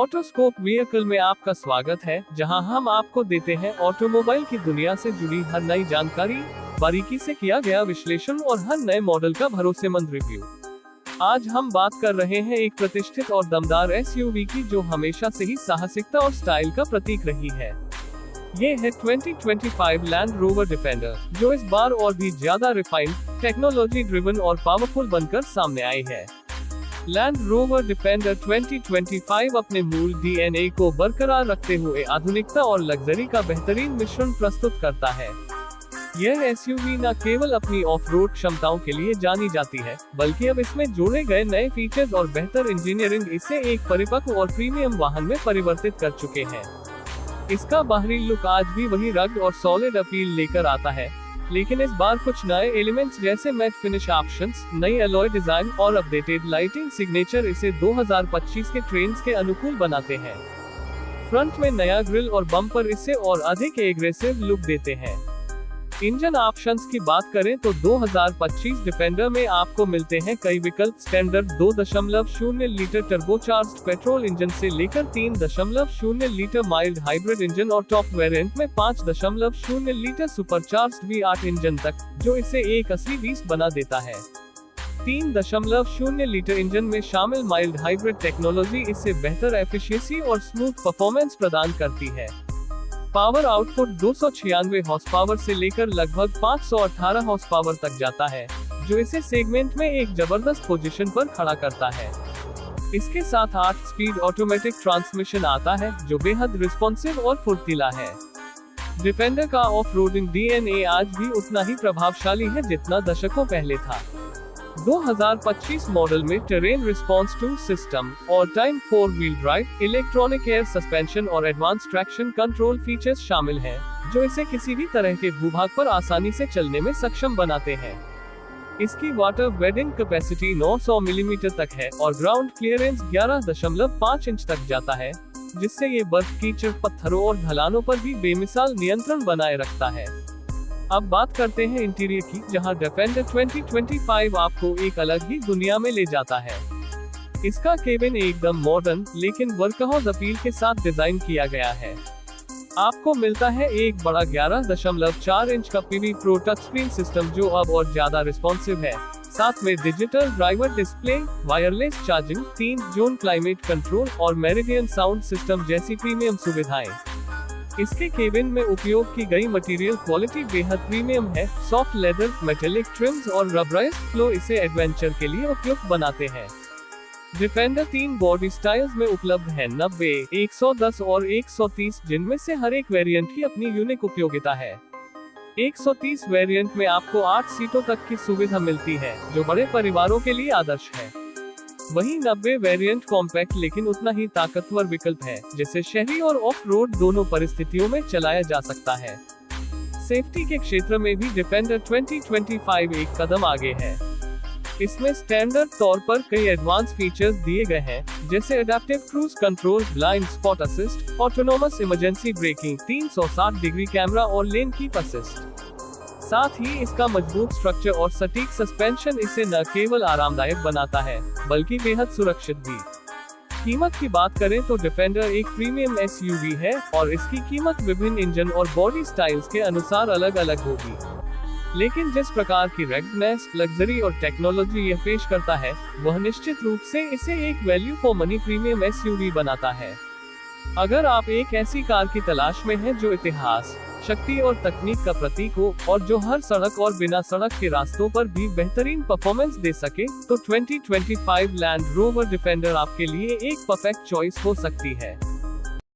Otoscope vehicle में आपका स्वागत है, जहां हम आपको देते हैं ऑटोमोबाइल की दुनिया से जुड़ी हर नई जानकारी, बारीकी से किया गया विश्लेषण और हर नए मॉडल का भरोसेमंद रिव्यू। आज हम बात कर रहे हैं एक प्रतिष्ठित और दमदार एसयूवी की, जो हमेशा से ही साहसिकता और स्टाइल का प्रतीक रही है। ये है 2025 लैंड रोवर डिफेंडर, जो इस बार और भी ज्यादा रिफाइंड, टेक्नोलॉजी ड्रिवन और पावरफुल बनकर सामने आई है। लैंड रोवर डिफेंडर 2025 अपने मूल डीएनए को बरकरार रखते हुए आधुनिकता और लग्जरी का बेहतरीन मिश्रण प्रस्तुत करता है। यह एसयूवी न केवल अपनी ऑफ-रोड क्षमताओं के लिए जानी जाती है, बल्कि अब इसमें जोड़े गए नए फीचर्स और बेहतर इंजीनियरिंग इसे एक परिपक्व और प्रीमियम वाहन में परिवर्तित कर चुके हैं। इसका बाहरी लुक आज भी वही रग्ड और सॉलिड अपील लेकर आता है, लेकिन इस बार कुछ नए एलिमेंट्स जैसे मैट फिनिश ऑप्शंस, नई एलॉय डिजाइन और अपडेटेड लाइटिंग सिग्नेचर इसे 2025 के ट्रेंड्स के अनुकूल बनाते हैं। फ्रंट में नया ग्रिल और बम्पर इसे और अधिक एग्रेसिव लुक देते हैं। इंजन ऑप्शंस की बात करें तो 2025 डिफेंडर में आपको मिलते हैं कई विकल्प। Standard 2.0 litre turbocharged petrol engine से लेकर 3.0 लीटर माइल्ड हाइब्रिड इंजन और टॉप वेरिएंट में 5.0 लीटर सुपरचार्ज्ड V8 इंजन तक, जो इसे एक असली बीस्ट बना देता है। 3.0 लीटर इंजन में शामिल माइल्ड हाइब्रिड टेक्नोलॉजी इससे बेहतर एफिशिएंसी और स्मूथ परफॉर्मेंस प्रदान करती है। पावर आउटपुट 296 हॉर्स पावर से लेकर लगभग 518 हॉर्स पावर तक जाता है, जो इसे सेगमेंट में एक जबरदस्त पोजीशन पर खड़ा करता है। इसके साथ 8 स्पीड ऑटोमेटिक ट्रांसमिशन आता है, जो बेहद रिस्पॉन्सिव और फुर्तीला है। डिफेंडर का ऑफ-रोडिंग डीएनए आज भी उतना ही प्रभावशाली है जितना दशकों पहले था। 2025 मॉडल में टेरेन रिस्पॉन्स टू सिस्टम और time 4 wheel drive, electronic air suspension और एडवांस ट्रैक्शन कंट्रोल फीचर्स शामिल हैं, जो इसे किसी भी तरह के भूभाग पर आसानी से चलने में सक्षम बनाते हैं। इसकी वाटर बेडिंग कैपेसिटी 900 मिलीमीटर तक है और ग्राउंड क्लियरेंस 11.5 इंच तक जाता है, जिससे ये बर्फ, कीचड़, पत्थरों और ढलानों पर भी बेमिसाल नियंत्रण बनाए रखता है। अब बात करते हैं इंटीरियर की, जहां डिफेंडर 2025 आपको एक अलग ही दुनिया में ले जाता है। इसका केबिन एकदम मॉडर्न लेकिन वर्कहॉर्स अपील के साथ डिजाइन किया गया है। आपको मिलता है एक बड़ा 11.4 इंच का PV pro touch screen system, जो अब और ज्यादा रिस्पॉन्सिव है। साथ में digital driver display, wireless charging, 3 zone climate control और मेरिडियन साउंड सिस्टम जैसी प्रीमियम सुविधाएं। इसके केबिन में उपयोग की गई मटेरियल क्वालिटी बेहद प्रीमियम है। सॉफ्ट लेदर, मेटेलिक ट्रिम्स और रबराइज्ड फ्लो इसे एडवेंचर के लिए उपयुक्त बनाते हैं। डिफेंडर 3 बॉडी स्टाइल्स में उपलब्ध है, 90, 110 और 130, जिनमें से हर एक वेरिएंट की अपनी यूनिक उपयोगिता है। 130 वेरिएंट में आपको 8 सीटों तक की सुविधा मिलती है, जो बड़े परिवारों के लिए आदर्श है। वहीं 90 वेरिएंट कॉम्पैक्ट लेकिन उतना ही ताकतवर विकल्प है, जिसे शहरी और ऑफ रोड दोनों परिस्थितियों में चलाया जा सकता है। सेफ्टी के क्षेत्र में भी डिफेंडर 2025 एक कदम आगे है। इसमें स्टैंडर्ड तौर पर कई एडवांस फीचर्स दिए गए हैं, जैसे adaptive cruise control, blind spot assist, autonomous emergency breaking, 360 degree camera और लेन कीप असिस्ट। साथ ही इसका मजबूत स्ट्रक्चर और सटीक सस्पेंशन इसे न केवल आरामदायक बनाता है, बल्कि बेहद सुरक्षित भी। कीमत की बात करें तो डिफेंडर एक प्रीमियम एसयूवी है और इसकी कीमत विभिन्न इंजन और बॉडी स्टाइल्स के अनुसार अलग अलग होगी। लेकिन जिस प्रकार की रेग्डनेस, लग्जरी और टेक्नोलॉजी यह पेश करता है, वह निश्चित रूप से इसे एक value for money premium SUV बनाता है। अगर आप एक ऐसी कार की तलाश में हैं जो इतिहास, शक्ति और तकनीक का प्रतीक हो और जो हर सड़क और बिना सड़क के रास्तों पर भी बेहतरीन परफॉर्मेंस दे सके, तो 2025 लैंड रोवर डिफेंडर आपके लिए एक परफेक्ट चॉइस हो सकती है।